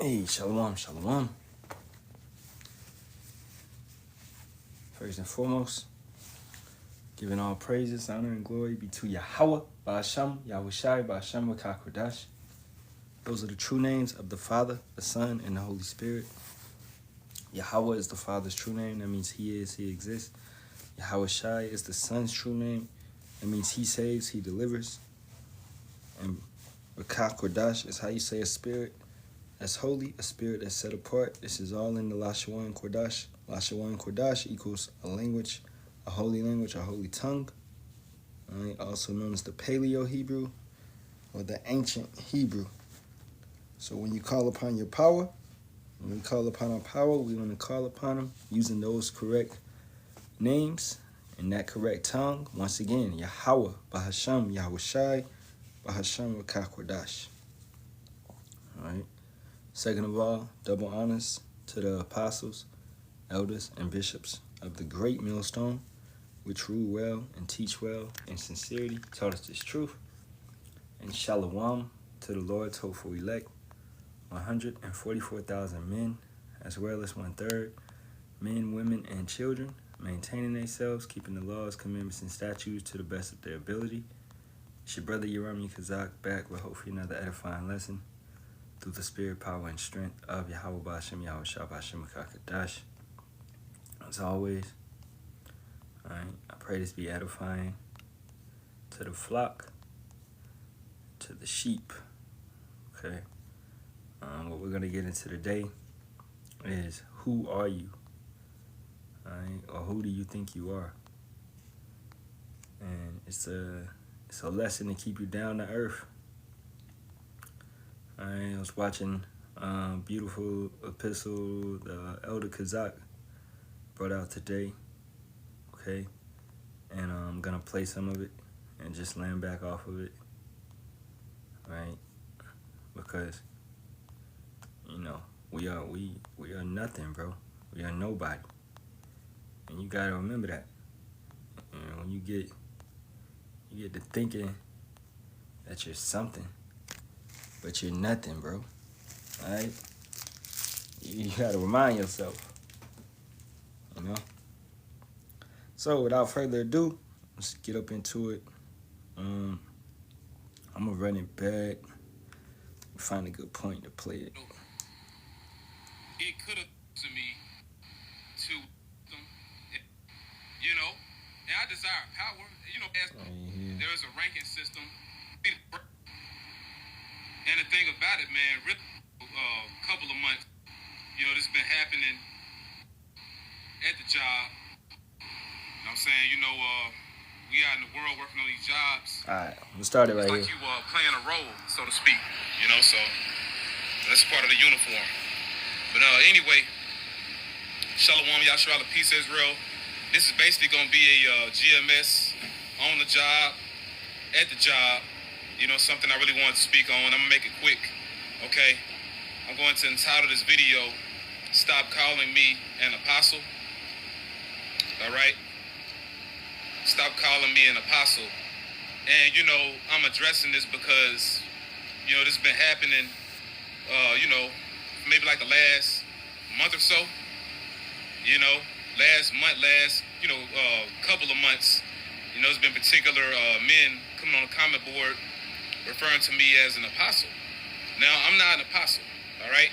Hey, Shalawam, Shalawam. First and foremost, giving all praises, honor, and glory be to Yahawah, Bahasham, Yahawashi, Bahasham, Kodash. Those are the true names of the Father, the Son, and the Holy Spirit. Yahawah is the Father's true name. That means He is, He exists. Yahawashi is the Son's true name. That means He saves, He delivers. And Kodash is how you say a spirit that's holy, a spirit that's set apart. This is all in the Lashawan Kodash. Lashawan Kodash equals a language, a holy tongue, right? Also known as the Paleo Hebrew or the ancient Hebrew. So when you call upon your power, when we call upon our power, we want to call upon them using those correct names and that correct tongue. Once again, Yahawah, Bahasham, Yahawashi, Bahasham, Kodash. All right. Second of all, double honors to the apostles, elders, and bishops of the great millstone, which rule well and teach well in sincerity, taught us this truth. And Shalawam to the Lord's hopeful elect, 144,000 men, as well as 1/3 men, women, and children, maintaining themselves, keeping the laws, commandments, and statutes to the best of their ability. It's your brother Yerami Kazak back with hopefully another edifying lesson through the spirit, power, and strength of Yahawah, Bahasham, Yahawashi, Bahasham, Kodash. As always, all right, I pray this be edifying to the flock, to the sheep. Okay, what we're gonna get into today is who are you, all right, or who do you think you are? And it's a lesson to keep you down to earth. All right, I was watching beautiful epistle the Elder Kazak brought out today. Okay, and I'm gonna play some of it and just land back off of it, right? Because we are nothing, bro. We are nobody, and you gotta remember that. And when you get to thinking that you're something, but you're nothing, bro. All right, you gotta remind yourself, So without further ado, let's get up into it. I'm gonna run it back, find a good point to play it. It could have to me to them, and I desire power, as there is a ranking system. And the thing about it, man, really, couple of months, this has been happening at the job. You know what I'm saying? We out in the world working on these jobs. All right, we'll start it right here. It's like you playing a role, so to speak, so that's part of the uniform. But anyway, Shalawam, Yasharahla, peace, Israel. This is basically going to be a GMS on the job, at the job. Something I really wanted to speak on. I'm going to make it quick, okay? I'm going to entitle this video, Stop Calling Me an Apostle. All right? Stop calling me an apostle. And, I'm addressing this because, this has been happening, maybe like the last month or so. Couple of months, there's been particular men coming on the comment board referring to me as an apostle. Now, I'm not an apostle, all right?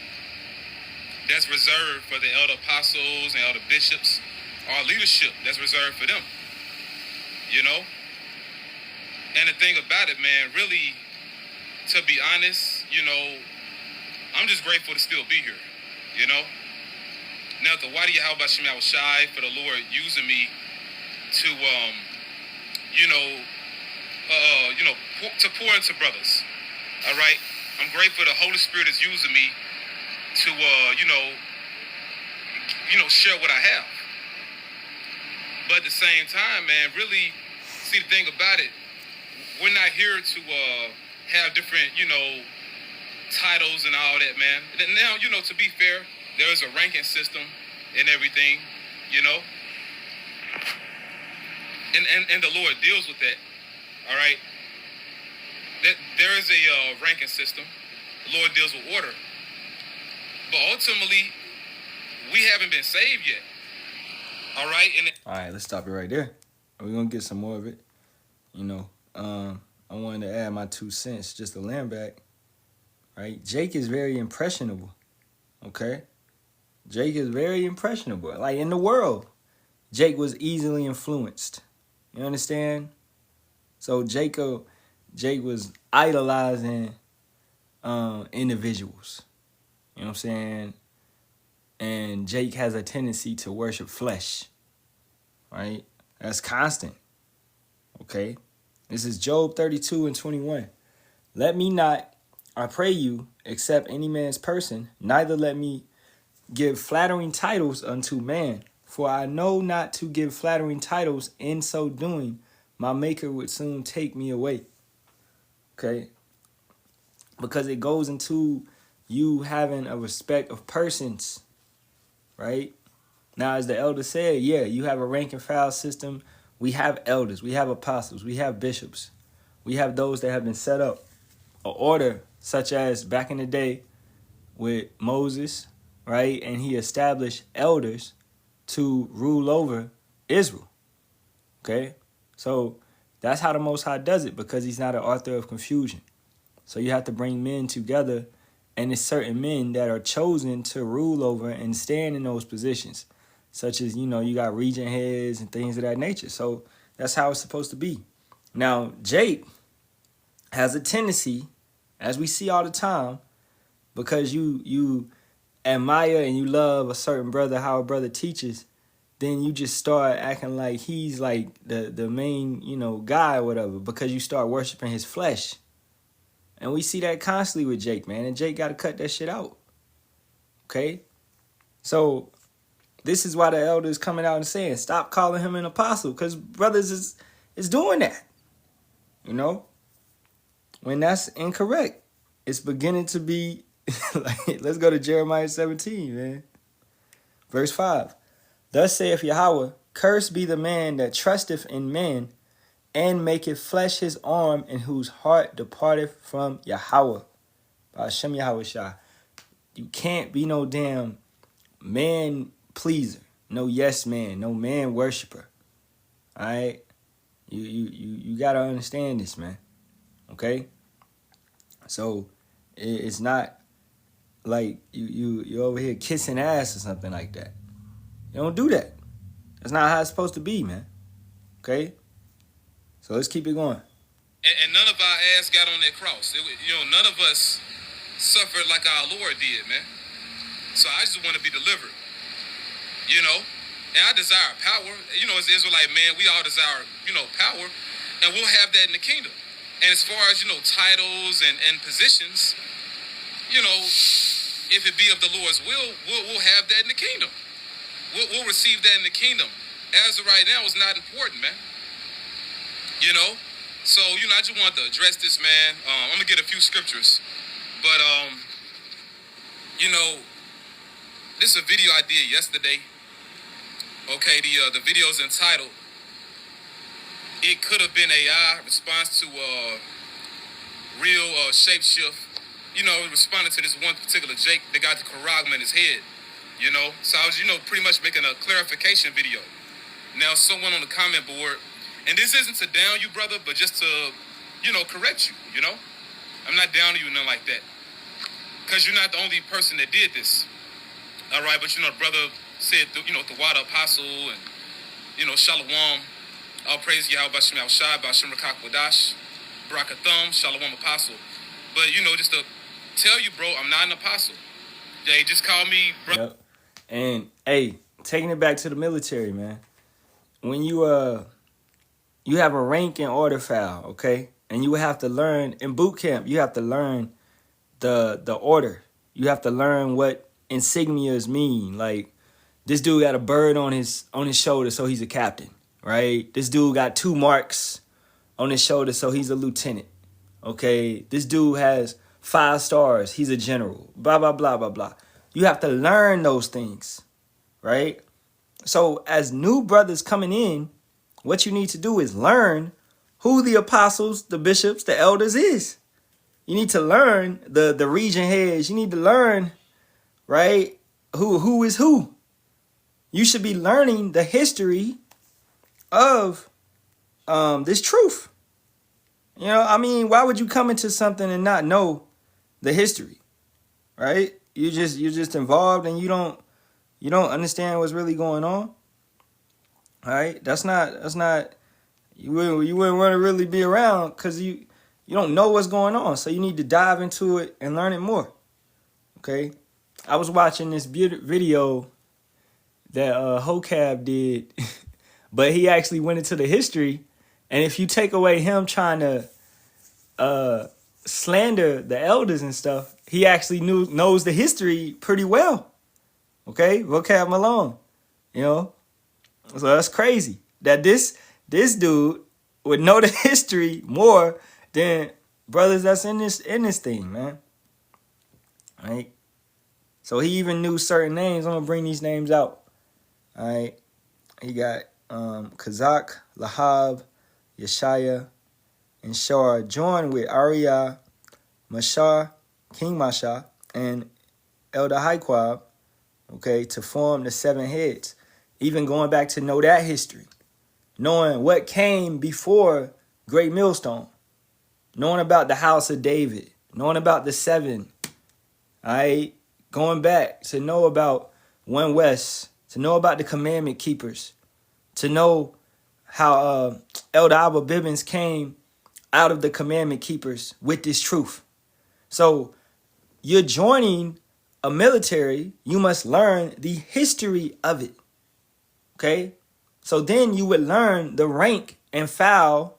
That's reserved for the elder apostles and elder bishops, our leadership. That's reserved for them, And the thing about it, man, really, to be honest, I'm just grateful to still be here, Now, the why do you how about Yahawashi for the Lord using me to, to pour into brothers, all right? I'm grateful the Holy Spirit is using me to, share what I have. But at the same time, man, really, see, the thing about it, we're not here to have different, titles and all that, man. Now, to be fair, there is a ranking system and everything, And the Lord deals with that, all right? That there is a ranking system. The Lord deals with order. But ultimately, we haven't been saved yet. All right? All right, let's stop it right there. We're going to get some more of it. You know, I wanted to add my 2 cents just to land back. Right? Jake is very impressionable. Okay? Jake is very impressionable. Like in the world, Jake was easily influenced. You understand? So Jake was idolizing individuals. You know what I'm saying? And Jake has a tendency to worship flesh. Right? That's constant. Okay? This is Job 32:21. Let me not, I pray you, accept any man's person, neither let me give flattering titles unto man. For I know not to give flattering titles, in so doing, my maker would soon take me away. Okay? Because it goes into you having a respect of persons. Right? Now, as the elder said, yeah, you have a rank and file system. We have elders. We have apostles. We have bishops. We have those that have been set up. An order such as back in the day with Moses, right? And he established elders to rule over Israel. Okay? So that's how the Most High does it, because he's not an author of confusion. So you have to bring men together, and it's certain men that are chosen to rule over and stand in those positions, such as, you know, you got region heads and things of that nature. So that's how it's supposed to be. Now, Jake has a tendency, as we see all the time, because you admire and you love a certain brother, how a brother teaches, then you just start acting like he's like the main, you know, guy or whatever, because you start worshiping his flesh. And we see that constantly with Jake, man. And Jake got to cut that shit out. Okay? So this is why the elder is coming out and saying, stop calling him an apostle, because brothers is doing that. You know? When that's incorrect, it's beginning to be like, let's go to Jeremiah 17, man. Verse 5. Thus saith Yahawah, cursed be the man that trusteth in man, and maketh flesh his arm, and whose heart departeth from Yahawah. Bahasham Yahawashi. You can't be no damn man pleaser, no yes man, no man worshiper. All right? You got to understand this, man. Okay? So it's not like you over here kissing ass or something like that. You don't do that. That's not how it's supposed to be, man. Okay? So let's keep it going. And none of our ass got on that cross. None of us suffered like our Lord did, man. So I just want to be delivered. You know? And I desire power. You know, as Israelite man, we all desire, power. And we'll have that in the kingdom. And as far as, titles and positions, if it be of the Lord's will, we'll have that in the kingdom. We'll receive that in the kingdom. As of right now, it's not important, man. So, I just wanted to address this, man. I'm going to get a few scriptures. But, this is a video I did yesterday. Okay, the video's entitled, It Could Have Been AI, response to real shapeshift. Responding to this one particular Jake that got the charagma in his head. So I was, pretty much making a clarification video. Now, someone on the comment board, and this isn't to down you, brother, but just to, correct you, I'm not down to you, nothing like that. Because you're not the only person that did this. All right, but, the brother said, the water apostle and, Shalawam, all praise Yahawashi, Bahasham, Barak, Ahtham, Shalawam apostle. But, just to tell you, bro, I'm not an apostle. They just call me brother. Yep. And, hey, taking it back to the military, man. When you have a rank and order file, okay? And you have to learn, in boot camp, you have to learn the order. You have to learn what insignias mean. Like, this dude got a bird on his shoulder, so he's a captain, right? This dude got 2 marks on his shoulder, so he's a lieutenant, okay? This dude has 5 stars, he's a general, blah, blah, blah, blah, blah. You have to learn those things, right? So as new brothers coming in, what you need to do is learn who the apostles, the bishops, the elders is. You need to learn the region heads. You need to learn right? Who is who? You should be learning the history of this truth. You know, I mean, why would you come into something and not know the history, right? You're just involved and you don't understand what's really going on. All right, that's not you wouldn't want to really be around because you don't know what's going on. So you need to dive into it and learn it more. Okay, I was watching this video that Hocab did, but he actually went into the history. And if you take away him trying to slander the elders and stuff, he actually knows the history pretty well. Okay, Vocab Malone, you know. So that's crazy that this dude would know the history more than brothers that's in this thing, man. Right? So he even knew certain names. I'm gonna bring these names out. All right. He got Kazak, Lahab, Yeshaya, and Shar joined with Arya, Mashar, King Mashah, and Elder Haiquab, okay, to form the 7 heads. Even going back to know that history, knowing what came before Great Millstone, knowing about the house of David, knowing about the 7, all right, going back to know about One West, to know about the commandment keepers, to know how Elder Abba Bibbins came out of the commandment keepers with this truth. So you're joining a military, you must learn the history of it. Okay? So then you would learn the rank and file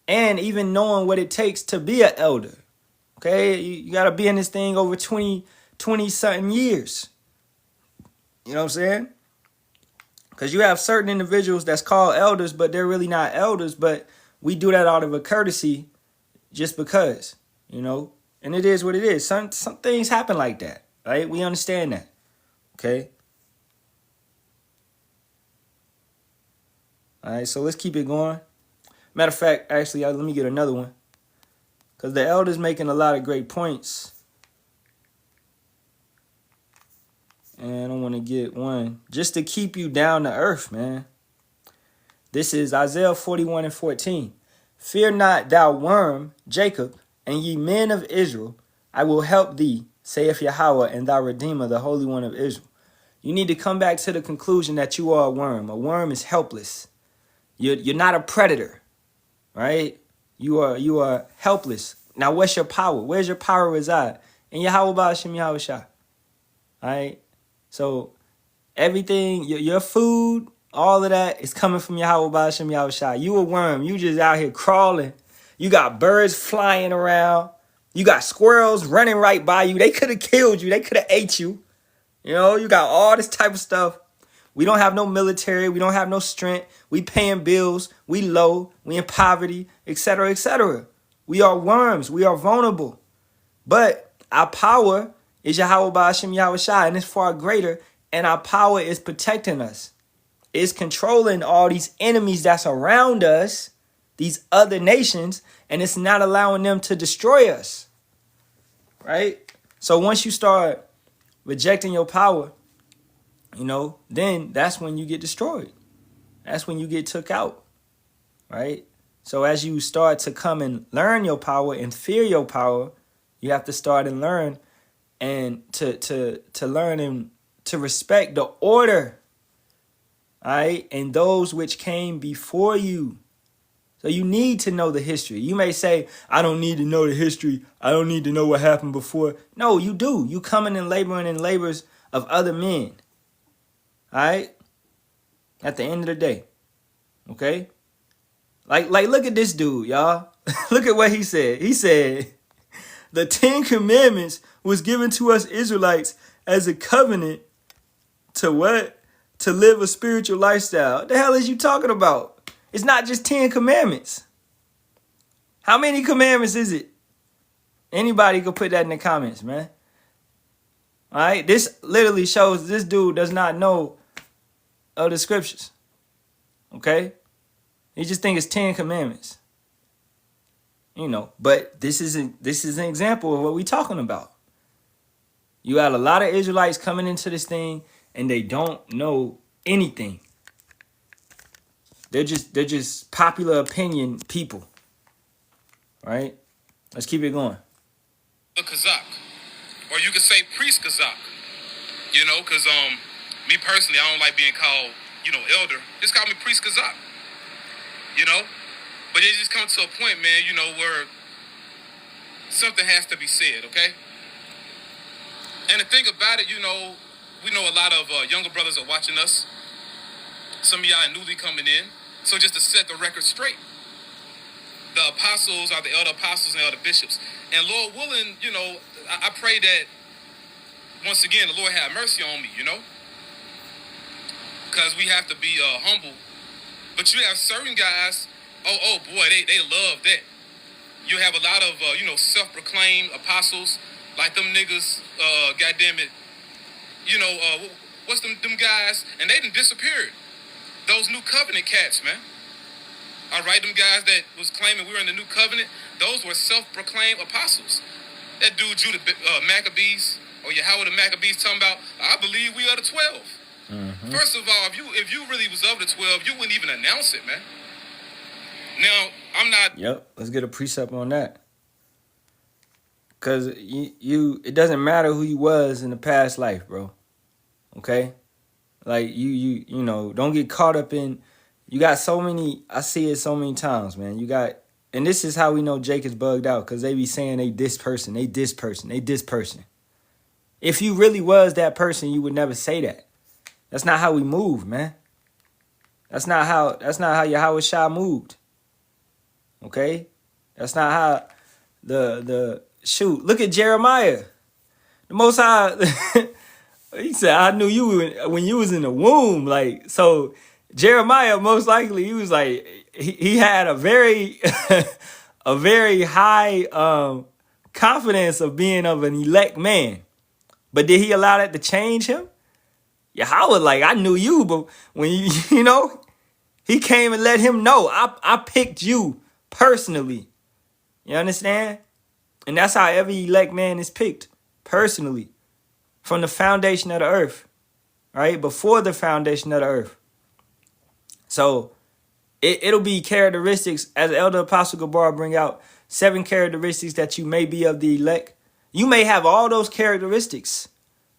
and even knowing what it takes to be an elder. Okay? You got to be in this thing over 20 something years. You know what I'm saying? Because you have certain individuals that's called elders, but they're really not elders, but we do that out of a courtesy just because, you know, and it is what it is. Some things happen like that, right? We understand that, okay? All right, so let's keep it going. Matter of fact, actually, let me get another one because the elder's making a lot of great points. And I want to get one just to keep you down to earth, man. This is Isaiah 41:14. Fear not, thou worm, Jacob, and ye men of Israel. I will help thee, saith Yahawah, and thy Redeemer, the Holy One of Israel. You need to come back to the conclusion that you are a worm. A worm is helpless. You're not a predator, right? You are helpless. Now, what's your power? Where's your power reside? In Yahawah, Bahasham, Yahawashi. All right? So everything, your food, all of that is coming from Yahawah, Bahasham, Yahawashi. You a worm. You just out here crawling. You got birds flying around. You got squirrels running right by you. They could have killed you. They could have ate you. You know, you got all this type of stuff. We don't have no military. We don't have no strength. We paying bills. We low. We in poverty, etc., etc. We are worms. We are vulnerable. But our power is Yahawah Bahasham Yahawashi, and it's far greater. And our power is protecting us. It's controlling all these enemies that's around us, these other nations, and it's not allowing them to destroy us. Right? So once you start rejecting your power, you know, then that's when you get destroyed. That's when you get took out. Right? So as you start to come and learn your power and fear your power, you have to start and learn and to learn and to respect the order. All right? And those which came before you. So you need to know the history. You may say, I don't need to know the history. I don't need to know what happened before. No, you do. You coming and laboring in labors of other men. All right? At the end of the day. Okay? Like look at this dude, y'all. Look at what he said. He said, the 10 Commandments was given to us Israelites as a covenant to what? To live a spiritual lifestyle. What the hell is you talking about? It's not just 10 commandments. How many commandments is it? Anybody could put that in the comments, man. All right? This literally shows this dude does not know of the scriptures. Okay? He just think it's 10 commandments. You know, but this is an example of what we're talking about. You had a lot of Israelites coming into this thing and they don't know anything. They're just popular opinion people. Right? Let's keep it going. A Kazak. Or you could say priest Kazak. You know, because me personally, I don't like being called, elder. Just call me priest Kazak. You know? But it just comes to a point, man, where something has to be said, okay? And the thing about it, we know a lot of younger brothers are watching us. Some of y'all are newly coming in. So just to set the record straight, the apostles are the elder apostles and elder bishops. And Lord willing, I pray that, once again, the Lord have mercy on me, because we have to be humble. But you have certain guys, oh boy, they love that. You have a lot of, self-proclaimed apostles, like them niggas, goddamn it, what's them guys? And they done disappeared. Those new covenant cats, man. All right, them guys that was claiming we were in the new covenant, those were self-proclaimed apostles. That dude, Judah Maccabees, or Yahawah the Maccabees, talking about, I believe we are the 12. Mm-hmm. First of all, if you really was of the 12, you wouldn't even announce it, man. Now, I'm not... Yep, let's get a precept on that. Because it doesn't matter who you was in the past life, bro. Okay? Like, you don't get caught up in... You got so many... I see it so many times, man. You got... And this is how we know Jake is bugged out, because they be saying they this person, they this person, they this person. If you really was that person, you would never say that. That's not how we move, man. That's not how Yahawashi moved. Okay? That's not how the shoot. Look at Jeremiah. The Most High, he said, I knew you when you was in the womb. Like, so Jeremiah, most likely, he was like, he had a very, a very high confidence of being of an elect man. But did he allow that to change him? Yahawah, like, I knew you, but when he came and let him know, I picked you personally. You understand? And that's how every elect man is picked, personally, from the foundation of the earth, right? Before the foundation of the earth. So it'll be characteristics, as Elder Apostle Gabar bring out, 7 characteristics that you may be of the elect. You may have all those characteristics,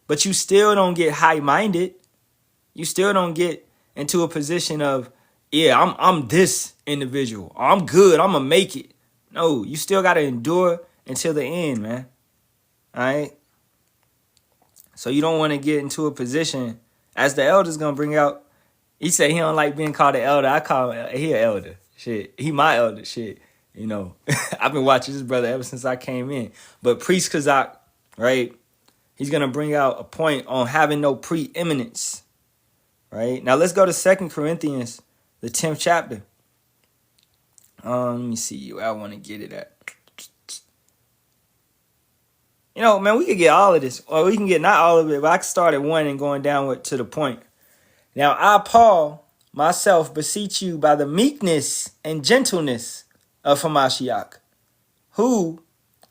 but you still don't get high-minded. You still don't get into a position of, yeah, I'm this individual. I'm good. I'm going to make it. No, you still got to endure until the end, man. All right? So you don't want to get into a position, as the elder's going to bring out, he said he don't like being called an elder. I call him, he an elder. Shit, he my elder. Shit, I've been watching this brother ever since I came in. But Priest Kazak, right? He's going to bring out a point on having no preeminence, right? Now let's go to 2 Corinthians, the 10th chapter. Let me see where I want to get it at. Man, we could get all of this, or we can get not all of it, but I can start at 1 and going down to the point. Now, I, Paul, myself, beseech you by the meekness and gentleness of Hamashiach, who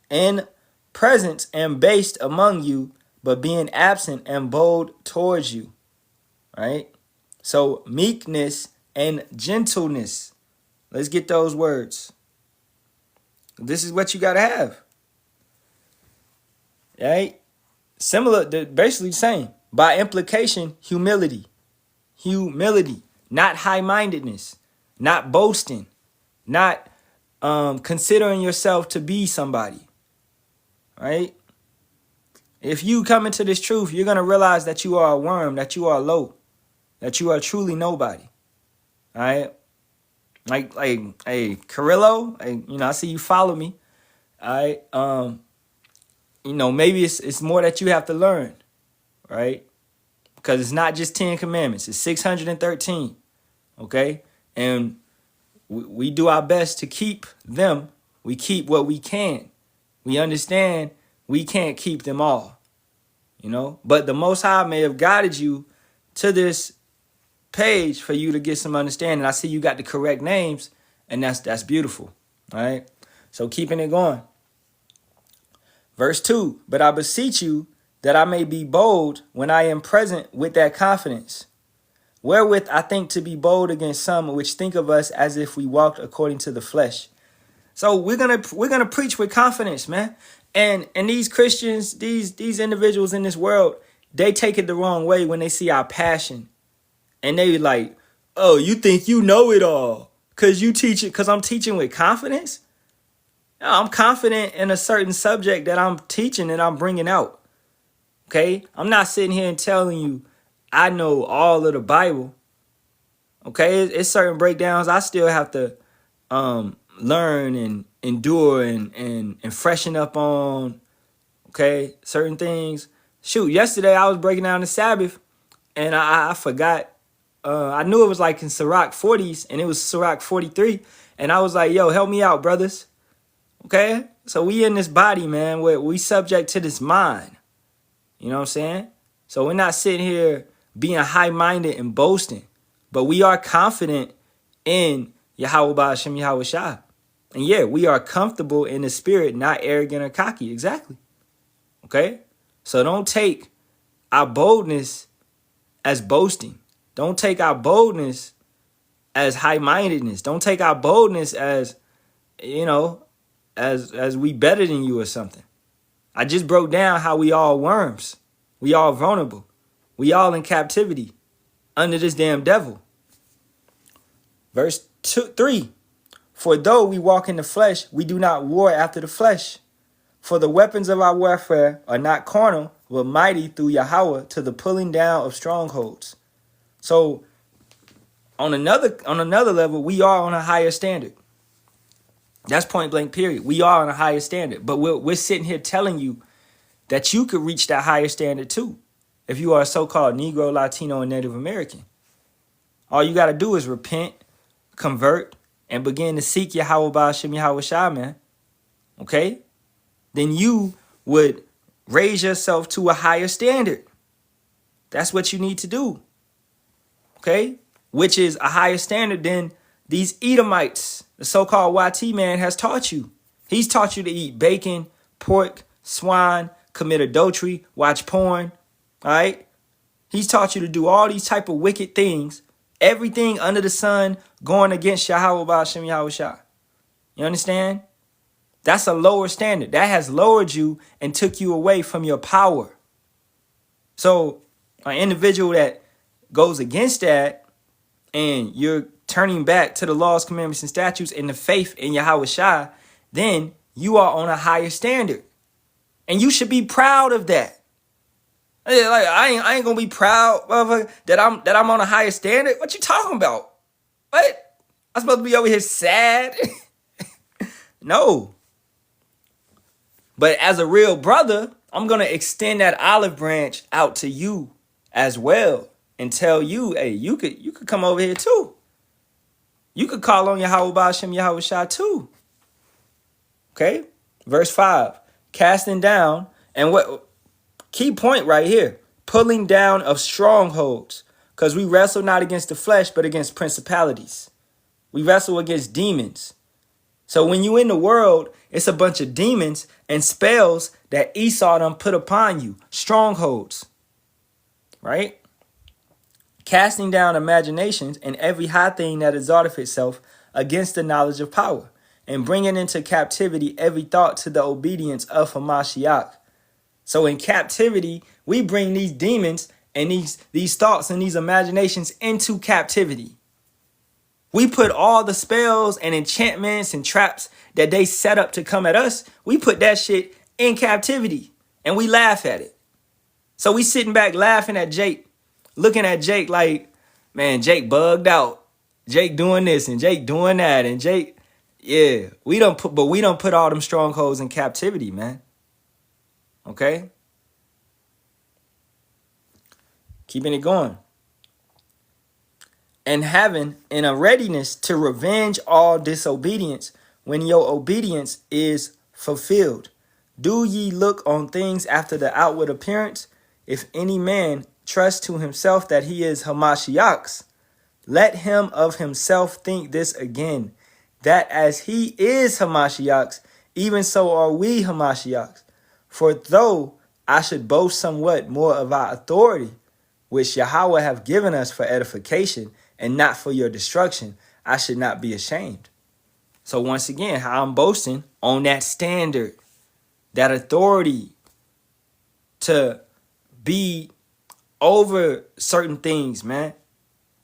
in presence am based among you, but being absent am bold towards you. Right? So, meekness and gentleness. Let's get those words. This is what you got to have. Right? Similar, basically the same. By implication, humility. Humility, not high-mindedness, not boasting, not considering yourself to be somebody, right? If you come into this truth, you're going to realize that you are a worm, that you are low, that you are truly nobody, all right? Like, hey, Carrillo, I see you follow me, all right? Maybe it's more that you have to learn, right? Because it's not just 10 commandments. It's 613, okay? And we do our best to keep them. We keep what we can. We understand we can't keep them all, But the Most High may have guided you to this page for you to get some understanding. I see you got the correct names, and that's beautiful, all right? So keeping it going. Verse 2, but I beseech you that I may be bold when I am present with that confidence. Wherewith I think to be bold against some which think of us as if we walked according to the flesh. So we're gonna preach with confidence, man. And these Christians, these individuals in this world, they take it the wrong way when they see our passion. And they like, oh, you think you know it all because you teach it, because I'm teaching with confidence? No, I'm confident in a certain subject that I'm teaching and I'm bringing out. Okay? I'm not sitting here and telling you I know all of the Bible. Okay? It's certain breakdowns I still have to learn and endure and freshen up on. Okay? Certain things. Shoot, yesterday I was breaking down the Sabbath and I forgot. I knew it was like in Sirach 40s and it was Sirach 43. And I was like, yo, help me out, brothers. Okay? So we in this body, man, where we subject to this mind. You know what I'm saying? So we're not sitting here being high-minded and boasting. But we are confident in Yahawah, Bahasham, Yahawashi. And yeah, we are comfortable in the spirit, not arrogant or cocky. Exactly. Okay? So don't take our boldness as boasting. Don't take our boldness as high-mindedness. Don't take our boldness as, you know, as we better than you or something. I just broke down how we all worms. We all vulnerable. We all in captivity under this damn devil. Verse 3. For though we walk in the flesh, we do not war after the flesh. For the weapons of our warfare are not carnal, but mighty through Yahawah to the pulling down of strongholds. So on another level, we are on a higher standard. That's point blank period. We are on a higher standard. But we're sitting here telling you that you could reach that higher standard too. If you are a so-called Negro, Latino, and Native American. All you got to do is repent, convert, and begin to seek Yahawah, Bahasham, Yahawashi, man. Okay? Then you would raise yourself to a higher standard. That's what you need to do. Okay? Which is a higher standard than these Edomites, the so-called YT man, has taught you. He's taught you to eat bacon, pork, swine, commit adultery, watch porn. All right? He's taught you to do all these type of wicked things. Everything under the sun going against Yahawah, Bahasham, Yahawashi. You understand? That's a lower standard. That has lowered you and took you away from your power. So an individual that goes against that and you're turning back to the laws, commandments, and statutes and the faith in Yahawashi, then you are on a higher standard. And you should be proud of that. Like I ain't gonna be proud of that I'm on a higher standard. What you talking about? What? I'm supposed to be over here sad? No. But as a real brother, I'm gonna extend that olive branch out to you as well and tell you, hey, you could come over here too. You could call on Yahawah, Bahasham, Yahawashi too. Okay? Verse 5. Casting down, and what key point right here, pulling down of strongholds, because we wrestle not against the flesh, but against principalities. We wrestle against demons. So when you in the world, it's a bunch of demons and spells that Esau done put upon you, strongholds, right? Casting down imaginations and every high thing that exalteth itself against the knowledge of power, and bringing into captivity every thought to the obedience of Hamashiach. So in captivity, we bring these demons and these thoughts and these imaginations into captivity. We put all the spells and enchantments and traps that they set up to come at us, we put that shit in captivity and we laugh at it. So we sitting back laughing at Jake, looking at Jake like, man, Jake bugged out. Jake doing this and Jake doing that and Jake, yeah, we don't put all them strongholds in captivity, man. Okay? Keeping it going. And having in a readiness to revenge all disobedience when your obedience is fulfilled. Do ye look on things after the outward appearance? If any man trust to himself that he is Hamashiach's, let him of himself think this again, that as he is Hamashiach's, even so are we Hamashiach's. For though I should boast somewhat more of our authority, which Yahawah have given us for edification and not for your destruction. I should not be ashamed. So once again, how I'm boasting on that standard, that authority to be over certain things, man.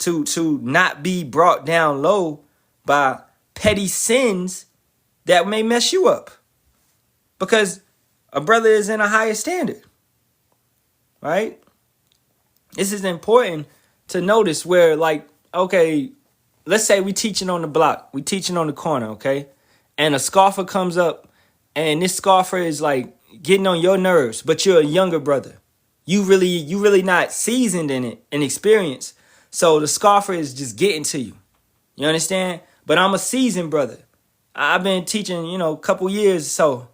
To not be brought down low by petty sins that may mess you up. Because a brother is in a higher standard, right? This is important to notice where, like, okay, let's say we teaching on the block. We teaching on the corner, okay? And a scoffer comes up, and this scoffer is, like, getting on your nerves, but you're a younger brother. You really not seasoned in it and experienced. So the scoffer is just getting to you. You understand? But I'm a seasoned brother. I've been teaching, a couple years. So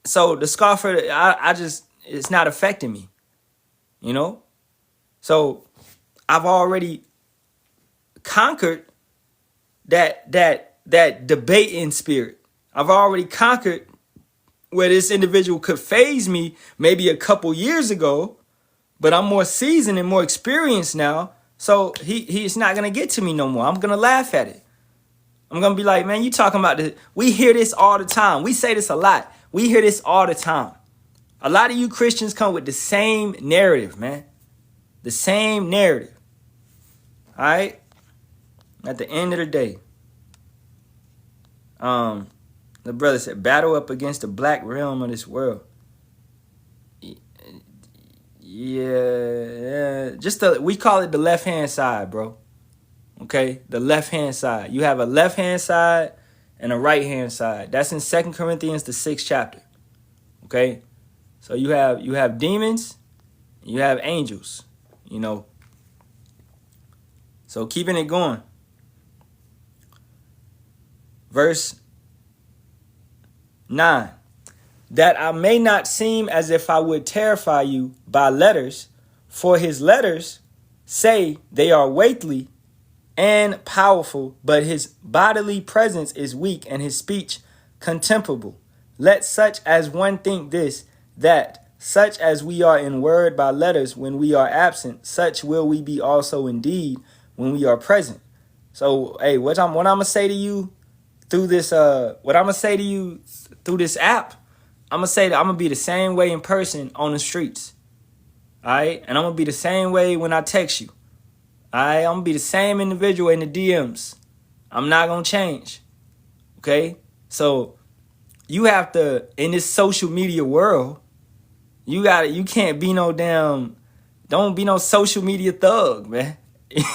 the scoffer, I just, it's not affecting me. So I've already conquered that debating spirit. I've already conquered where this individual could phase me maybe a couple years ago, but I'm more seasoned and more experienced now. So he's not going to get to me no more. I'm going to laugh at it. I'm going to be like, man, you talking about this. We hear this all the time. We say this a lot. We hear this all the time. A lot of you Christians come with the same narrative, man. The same narrative. All right? At the end of the day, the brother said, battle up against the black realm of this world. Yeah. We call it the left-hand side, bro. Okay? The left-hand side. You have a left-hand side and a right-hand side. That's in 2 Corinthians, the 6th chapter. Okay? So you have demons, and you have angels, So keeping it going. Verse 9. That I may not seem as if I would terrify you by letters, for his letters say they are weighty and powerful, but his bodily presence is weak and his speech contemptible. Let such as one think this, that such as we are in word by letters when we are absent, such will we be also indeed when we are present. So, hey, what I'm gonna say to you through this, through this app, I'm gonna say that I'm gonna be the same way in person on the streets. All right, and I'm gonna be the same way when I text you. All right, I'm gonna be the same individual in the DMs. I'm not gonna change. Okay, so you have to, in this social media world, you can't be don't be no social media thug, man.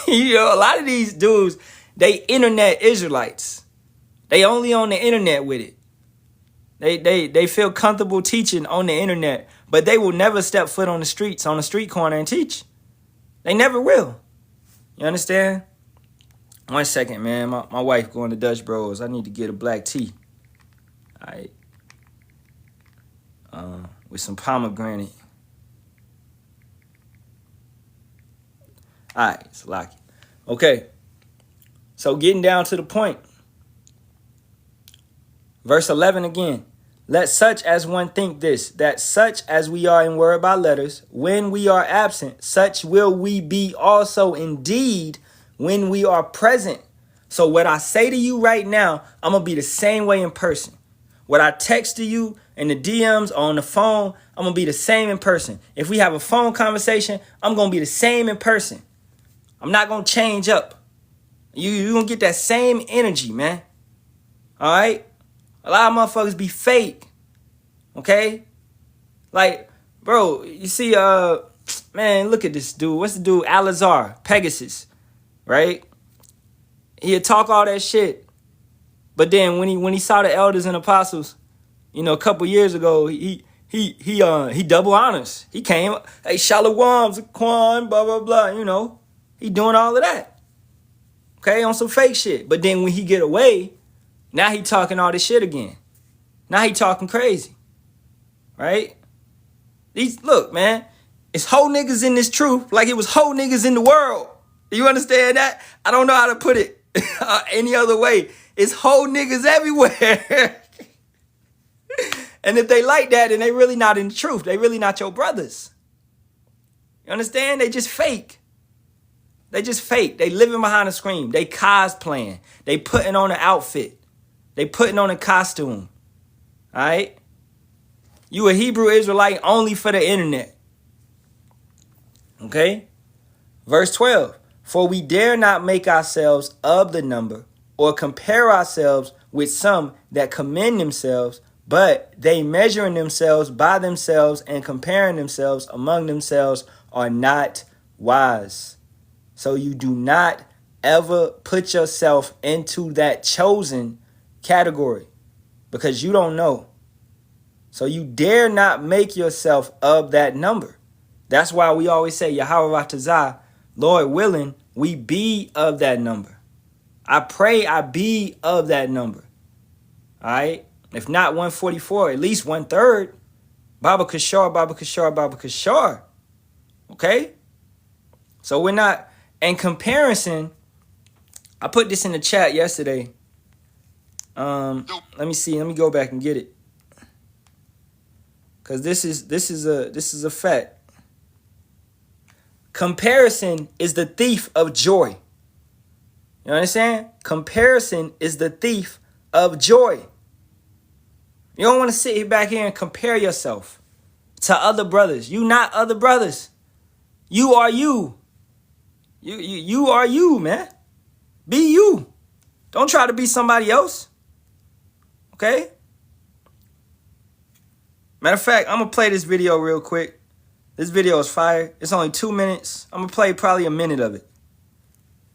A lot of these dudes, they internet Israelites. They only on the internet with it. They feel comfortable teaching on the internet, but they will never step foot on the streets, on the street corner and teach. They never will. You understand? 1 second, man. My wife going to Dutch Bros. I need to get a black tea. All right. With some pomegranate. All right, it's lucky. Okay. So getting down to the point. Verse 11 again. Let such as one think this, that such as we are in word by letters, when we are absent, such will we be also indeed when we are present. So what I say to you right now, I'm going to be the same way in person. What I text to you in the DMs or on the phone, I'm going to be the same in person. If we have a phone conversation, I'm going to be the same in person. I'm not going to change up. You're going to get that same energy, man. All right? A lot of motherfuckers be fake. Okay? Like, bro, you see, man, look at this dude. What's the dude? Alazar, Pegasus, right? He'd talk all that shit. But then when he saw the elders and apostles, a couple years ago, he double honors. He came, hey, Shalawam, Zaquan, blah, blah, blah, He doing all of that. Okay, on some fake shit. But then when he get away, now he talking all this shit again. Now he talking crazy. Right? Look, man, it's whole niggas in this truth like it was whole niggas in the world. You understand that? I don't know how to put it any other way. It's whole niggas everywhere. And if they like that, then they really not in the truth. They really not your brothers. You understand? They just fake. They just fake. They living behind a screen. They cosplaying. They putting on an outfit. They putting on a costume. All right? You a Hebrew Israelite only for the internet. Okay? Verse 12. For we dare not make ourselves of the number or compare ourselves with some that commend themselves, but they measuring themselves by themselves and comparing themselves among themselves are not wise. So you do not ever put yourself into that chosen category because you don't know. So you dare not make yourself of that number. That's why we always say, Yahawah, Lord willing, we be of that number. I pray I be of that number. All right? If not 144, at least 1/3. Baba Kashar, Baba Kashar, Baba Kashar. Okay? So we're not, in comparison, I put this in the chat yesterday. Let me see. Let me go back and get it. Because this is a fact. Comparison is the thief of joy. You understand? Comparison is the thief of joy. You don't want to sit back here and compare yourself to other brothers. You not other brothers. You are you. You are you, man. Be you. Don't try to be somebody else. Okay? Matter of fact, I'm going to play this video real quick. This video is fire. It's only 2 minutes. I'm going to play probably a minute of it.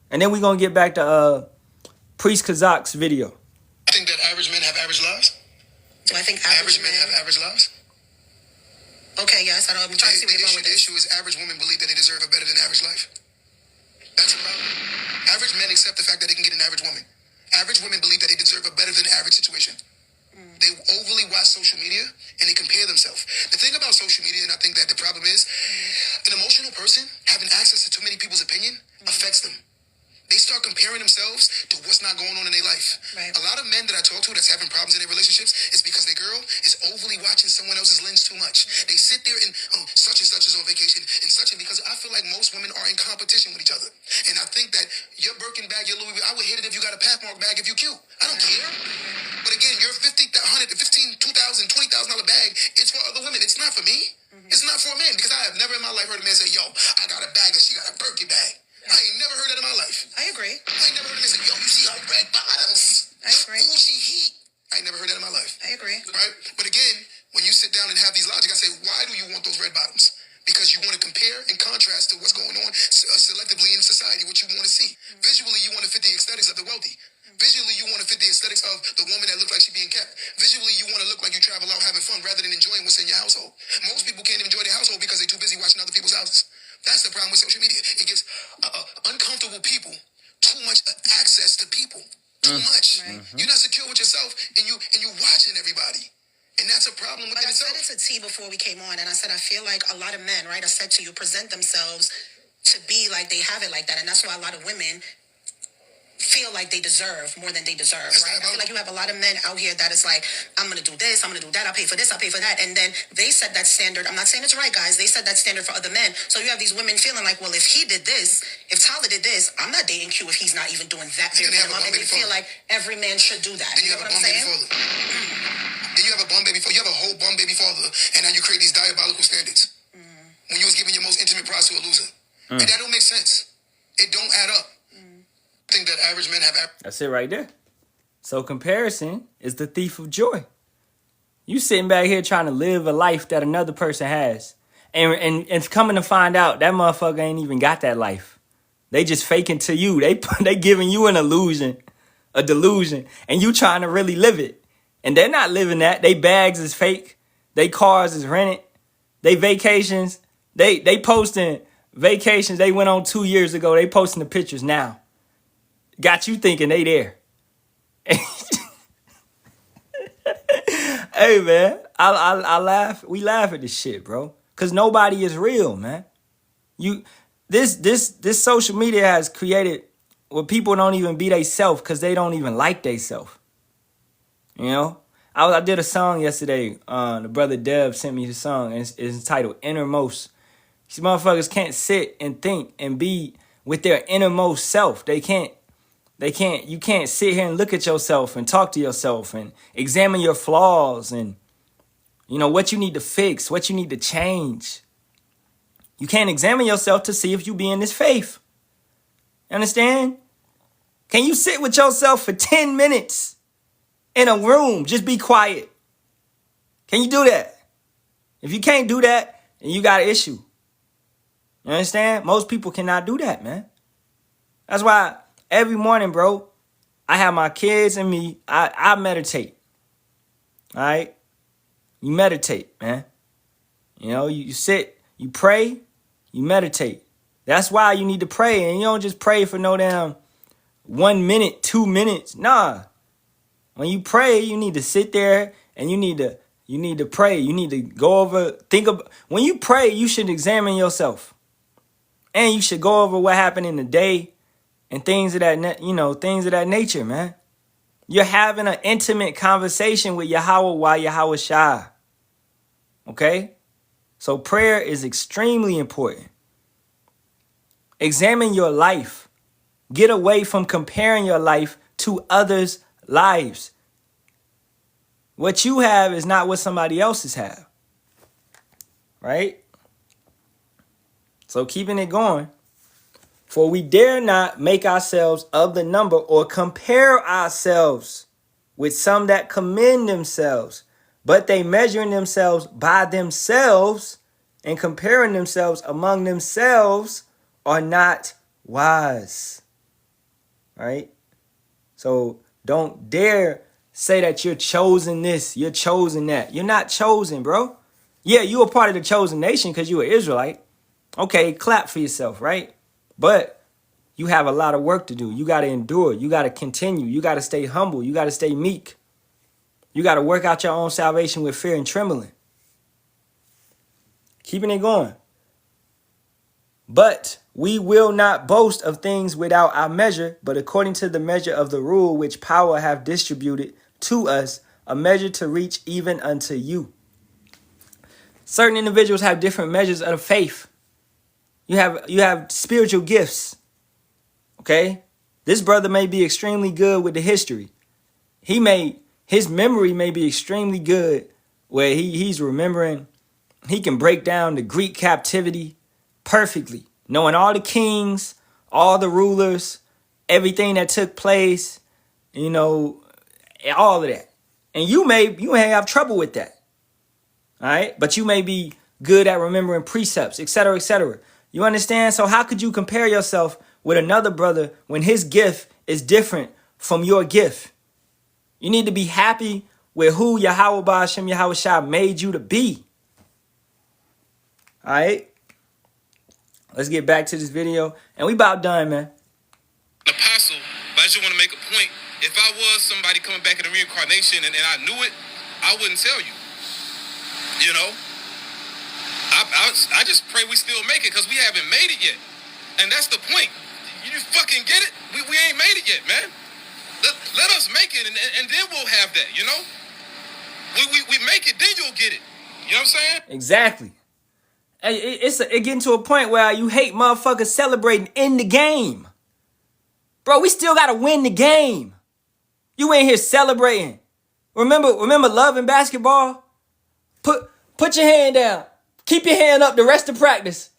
And then we're going to get back to Priest Kazak's video. I think that average men have average lives. Do I think Average men have average lives? Okay, yes. I'm trying to see where you're going with The this. issue is average women believe that they deserve a better than average life. That's a problem. Average men accept the fact that they can get an average woman. Average women believe that they deserve a better than average situation. They overly watch social media and they compare themselves. The thing about social media, and I think that the problem is, an emotional person having access to too many people's opinion affects them. They start comparing themselves to what's not going on in their life. Right. A lot of men that I talk to that's having problems in their relationships is because their girl is overly watching someone else's lens too much. They sit there and, such and such is on vacation, and such, and because I feel like most women are in competition with each other. And I think that your Birkin bag, your Louis, I would hate it if you got a Pathmark bag if you cute. I don't care. But again, your $50, $100, $15, $2,000, $20,000 bag, it's for other women. It's not for me. It's not for a man, because I have never in my life heard a man say, yo, I got a bag and she got a Birkin bag. I ain't never heard that in my life. I agree. I ain't never heard a man say, yo, you see her red bottoms. I agree. Ooh, she heat. I ain't never heard that in my life. I agree. Right? But again, when you sit down and have these logic, I say, why do you want those red bottoms? Because you want to compare and contrast to what's going on selectively in society, what you want to see. Visually, you want to fit the aesthetics of the wealthy. Visually, you want to fit the aesthetics of the woman that looks like she's being kept. Visually, you want to look like you travel out having fun rather than enjoying what's in your household. Most people can't enjoy their household because they're too busy watching other people's houses. That's the problem with social media. It gives uncomfortable people too much access to people. Too much. Right. You're not secure with yourself, and you watching everybody. And that's a problem with But I itself. said it to T before we came on, and I said I feel like a lot of men, right, I said to you, present themselves to be like they have it like that. And that's why a lot of women feel like they deserve more than they deserve, right? I feel like you have a lot of men out here that is like, I'm going to do this, I'm going to do that, I'll pay for this, I'll pay for that. And then they set that standard. I'm not saying it's right, guys. They set that standard for other men. So you have these women feeling like, well, if he did this, if Tyler did this, I'm not dating Q if he's not even doing that. And they feel like every man should do that. Then You you know have what I'm a bum baby saying? father. Then you have a bum baby father. You have a whole bum baby father, and now you create these diabolical standards. When you was giving your most intimate prize to a loser. And that don't make sense. It don't add up. I think that average men have That's it right there. So comparison is the thief of joy. You sitting back here trying to live a life that another person has. And coming to find out that motherfucker ain't even got that life. They just faking to you. They giving you an illusion, a delusion, and you trying to really live it. And they're not living that. They bags is fake. They cars is rented. They vacations. They posting vacations they went on 2 years ago. They posting the pictures now. Got you thinking they there. Hey, man, I laugh. We laugh at this shit, bro. Because nobody is real, man. This social media has created where people don't even be they self because they don't even like they self. You know? I did a song yesterday. The brother Dev sent me the song, and it's entitled Innermost. These motherfuckers can't sit and think and be with their innermost self. You can't sit here and look at yourself and talk to yourself and examine your flaws and, you know, what you need to fix, what you need to change. You can't examine yourself to see if you be in this faith. Understand? Can you sit with yourself for 10 minutes in a room? Just be quiet. Can you do that? If you can't do that, then you got an issue. You understand? Most people cannot do that, man. That's why every morning, bro, I have my kids and me. I meditate. All right? You meditate, man. You know, you sit, you pray, you meditate. That's why you need to pray. And you don't just pray for no damn 1 minute, 2 minutes. Nah. When you pray, you need to sit there and you need to pray. You need to go over, when you pray, you should examine yourself. And you should go over what happened in the day and things of that nature, man. You're having an intimate conversation with Yahawah, Yahawashi. Okay? So prayer is extremely important. Examine your life. Get away from comparing your life to others' lives. What you have is not what somebody else's have. Right? So keeping it going. For we dare not make ourselves of the number or compare ourselves with some that commend themselves, but they measuring themselves by themselves and comparing themselves among themselves are not wise. Right? So don't dare say that you're chosen this, you're chosen that. You're not chosen, bro. Yeah, you a part of the chosen nation because you an Israelite. Okay, clap for yourself, right? But you have a lot of work to do. You got to endure. You got to continue. You got to stay humble. You got to stay meek. You got to work out your own salvation with fear and trembling. Keeping it going. But we will not boast of things without our measure, but according to the measure of the rule which power have distributed to us, a measure to reach even unto you. Certain individuals have different measures of faith. You have spiritual gifts. Okay? This brother may be extremely good with the history. His memory may be extremely good where he's remembering. He can break down the Greek captivity perfectly, knowing all the kings, all the rulers, everything that took place, you know, all of that. And you may have trouble with that. All right? But you may be good at remembering precepts, etc., etc. You understand? So how could you compare yourself with another brother when his gift is different from your gift? You need to be happy with who Yahawah, Bahasham, Yahawashi made you to be. All right? Let's get back to this video. And we about done, man. Apostle, but I just want to make a point. If I was somebody coming back in the reincarnation and I knew it, I wouldn't tell you. You know? I just pray we still make it because we haven't made it yet. And that's the point. You fucking get it? We ain't made it yet, man. Let us make it and then we'll have that, you know? We make it, then you'll get it. You know what I'm saying? Exactly. It getting to a point where you hate motherfuckers celebrating in the game. Bro, we still got to win the game. You ain't here celebrating. Remember love and basketball? Put your hand down. Keep your hand up the rest of practice.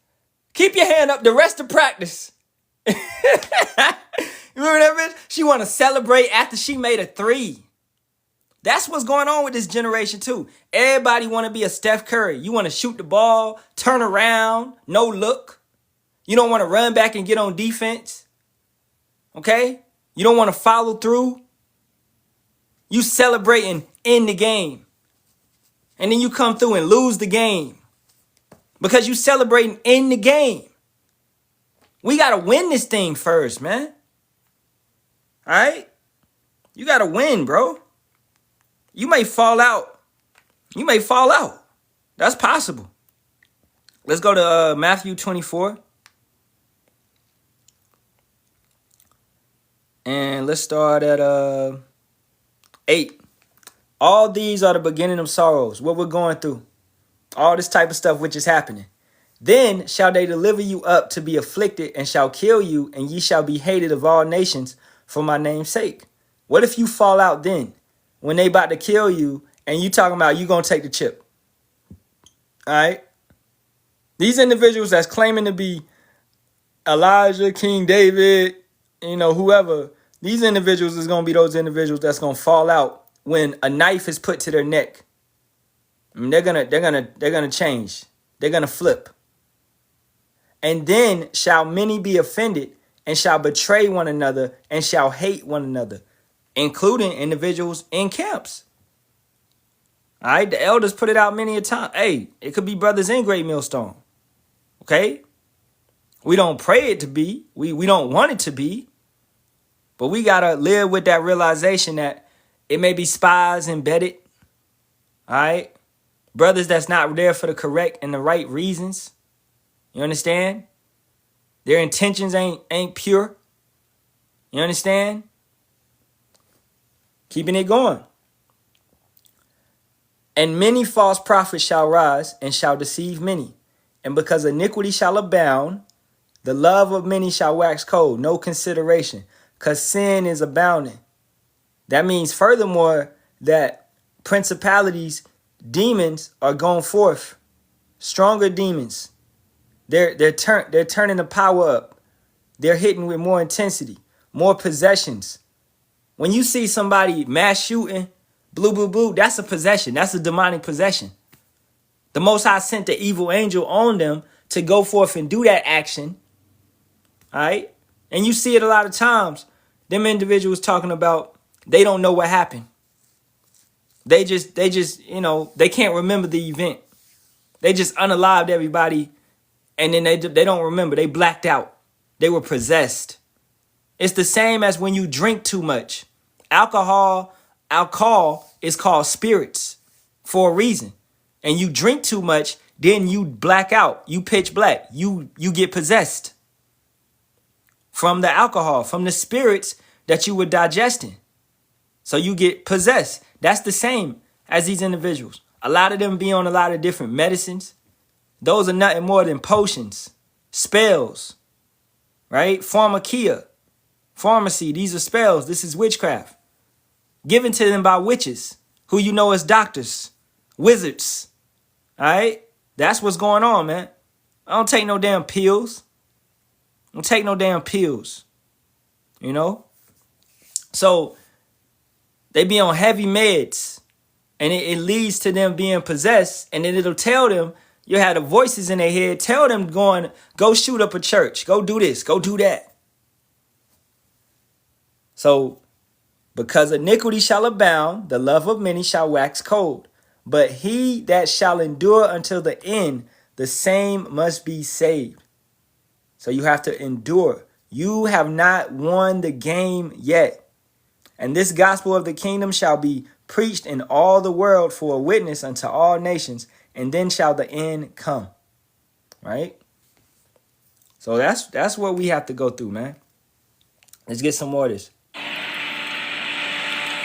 Keep your hand up the rest of practice. You remember that bitch? She want to celebrate after she made a 3. That's what's going on with this generation too. Everybody want to be a Steph Curry. You want to shoot the ball, turn around, no look. You don't want to run back and get on defense. Okay? You don't want to follow through. You celebrating in the game. And then you come through and lose the game. Because you celebrating in the game. We got to win this thing first, man. All right? You got to win, bro. You may fall out. That's possible. Let's go to Matthew 24. And let's start at 8. All these are the beginning of sorrows, what we're going through. All this type of stuff which is happening. Then shall they deliver you up to be afflicted, and shall kill you, and ye shall be hated of all nations for my name's sake. What if you fall out then, when they about to kill you, and you talking about you going to take the chip? All right? These individuals that's claiming to be Elijah, King David, whoever, these individuals is going to be those individuals that's going to fall out when a knife is put to their neck. I mean, they're gonna change. They're gonna flip. And then shall many be offended, and shall betray one another, and shall hate one another, including individuals in camps. All right, the elders put it out many a time. Hey, it could be brothers in Great Millstone. Okay? We don't pray it to be. We don't want it to be. But we got to live with that realization that it may be spies embedded. All right? Brothers that's not there for the correct and the right reasons. You understand? Their intentions ain't pure. You understand? Keeping it going. And many false prophets shall rise and shall deceive many. And because iniquity shall abound, the love of many shall wax cold. No consideration. Because sin is abounding. That means furthermore that principalities, demons are going forth. Stronger demons. They're turning the power up. They're hitting with more intensity, more possessions. When you see somebody mass shooting, blue, blue, blue, that's a possession. That's a demonic possession. The Most High sent the evil angel on them to go forth and do that action. All right? And you see it a lot of times. Them individuals talking about they don't know what happened. They just, they can't remember the event. They just unalived everybody. And then they don't remember. They blacked out. They were possessed. It's the same as when you drink too much. Alcohol is called spirits for a reason. And you drink too much, then you black out. You pitch black. You get possessed from the alcohol, from the spirits that you were digesting. So you get possessed. That's the same as these individuals. A lot of them be on a lot of different medicines. Those are nothing more than potions, spells, right? Pharmakia, pharmacy, these are spells. This is witchcraft. Given to them by witches, who you know as doctors, wizards, all right? That's what's going on, man. I don't take no damn pills. I don't take no damn pills, So they be on heavy meds, and it leads to them being possessed, and then it'll tell them, you have the voices in their head, tell them go shoot up a church, go do this, go do that. So, because iniquity shall abound, the love of many shall wax cold. But he that shall endure until the end, the same must be saved. So you have to endure. You have not won the game yet. And this gospel of the kingdom shall be preached in all the world for a witness unto all nations, and then shall the end come. Right? So that's what we have to go through, man. Let's get some more of this. Get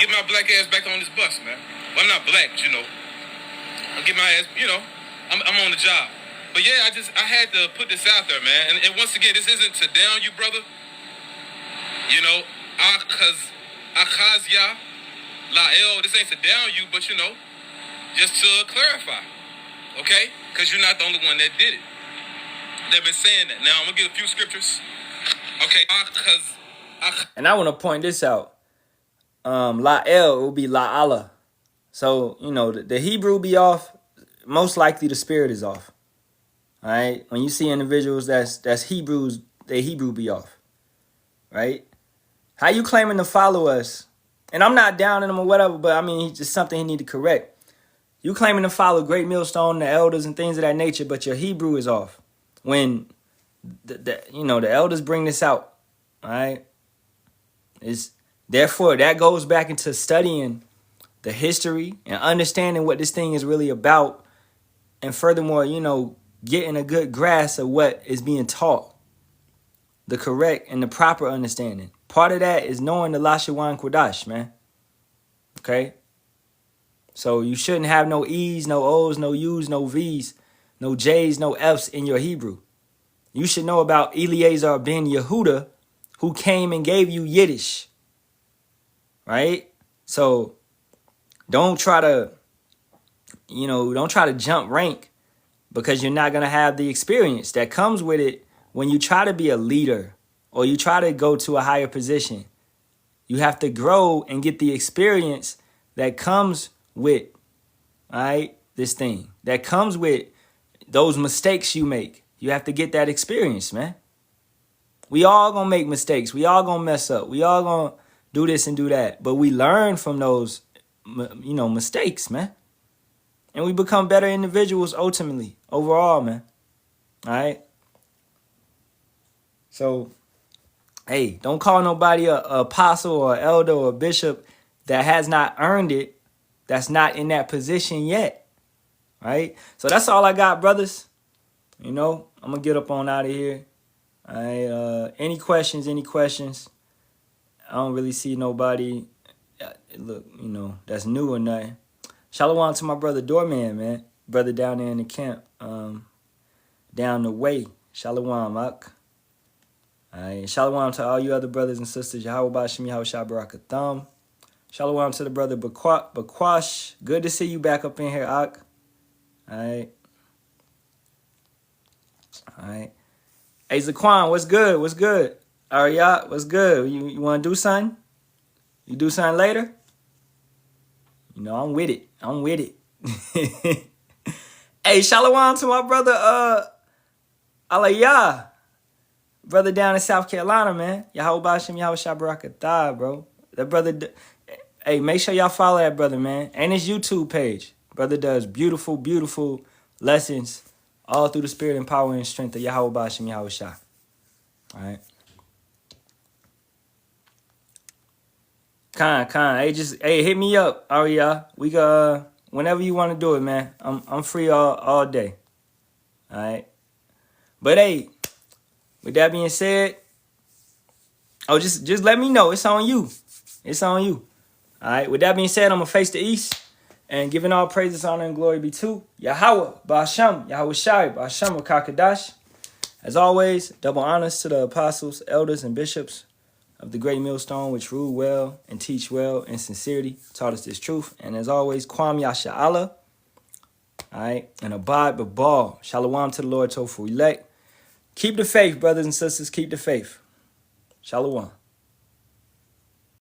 my black ass back on this bus, man. Well, I'm not black, I'll get my ass, I'm on the job. But yeah, I had to put this out there, man. And once again, this isn't to down you, brother. Akazya, Lael, this ain't to down you, but just to clarify. Okay? Because you're not the only one that did it. They've been saying that. Now, I'm going to give a few scriptures. Okay. And I want to point this out. Lael will be La'ala. So, the Hebrew be off. Most likely the spirit is off. All right? When you see individuals that's Hebrews, their Hebrew be off. Right? How you claiming to follow us? And I'm not downing him or whatever, but it's just something he need to correct. You claiming to follow Great Millstone, the elders and things of that nature, but your Hebrew is off. When the elders bring this out, all right? Therefore, that goes back into studying the history and understanding what this thing is really about. And furthermore, getting a good grasp of what is being taught. The correct and the proper understanding. Part of that is knowing the Lashawan Kodash, man. Okay? So you shouldn't have no E's, no O's, no U's, no V's, no J's, no F's in your Hebrew. You should know about Eliezer ben Yehuda, who came and gave you Yiddish. Right? So don't try to, don't try to jump rank because you're not going to have the experience that comes with it when you try to be a leader or you try to go to a higher position. You have to grow and get the experience that comes with, this thing. That comes with those mistakes you make. You have to get that experience, man. We all going to make mistakes. We all going to mess up. We all going to do this and do that. But we learn from those, mistakes, man. And we become better individuals ultimately, overall, man. All right? So, hey, don't call nobody a apostle or elder or bishop that has not earned it, that's not in that position yet, right? So that's all I got, brothers. I'm going to get up on out of here. All right, any questions? I don't really see nobody, look, that's new or nothing. Shalawam to my brother Doorman, man. Brother down there in the camp, down the way. Shalawam, Ak. All right, Shalawam to all you other brothers and sisters. Yahawah, Bahasham, Yahawashi, Barak, Ahtham. Shalawam to the brother Bakwash. Good to see you back up in here, Ak. All right. Hey, Zaquan, what's good? Ariyat, what's good? You want to do something? You do something later? I'm with it. Hey, Shalawam to my brother, Halalyam. Brother down in South Carolina, man. Yahawah, Bahasham, Yahawashi, Barak, bro. That brother, hey, make sure y'all follow that brother, man. And his YouTube page. Brother does beautiful, beautiful lessons all through the spirit and power and strength of Yahawah, Bahasham, Yahawashi. All right. Khan. Hey, hit me up, Aria. We whenever you want to do it, man. I'm free all day. All right. But hey, with that being said, just let me know. It's on you. All right. With that being said, I'm gonna face the east and giving all praises, honor, and glory be to Yahawah, Bahasham, Yahawashi, Bahasham, Kakadash. As always, double honors to the apostles, elders, and bishops of the great millstone, which rule well and teach well in sincerity, taught us this truth. And as always, Kwam Yasharahla. All right. And abide b'ball. Shalawam to the Lord, Tofu elect. Keep the faith, brothers and sisters. Keep the faith. Shalawam.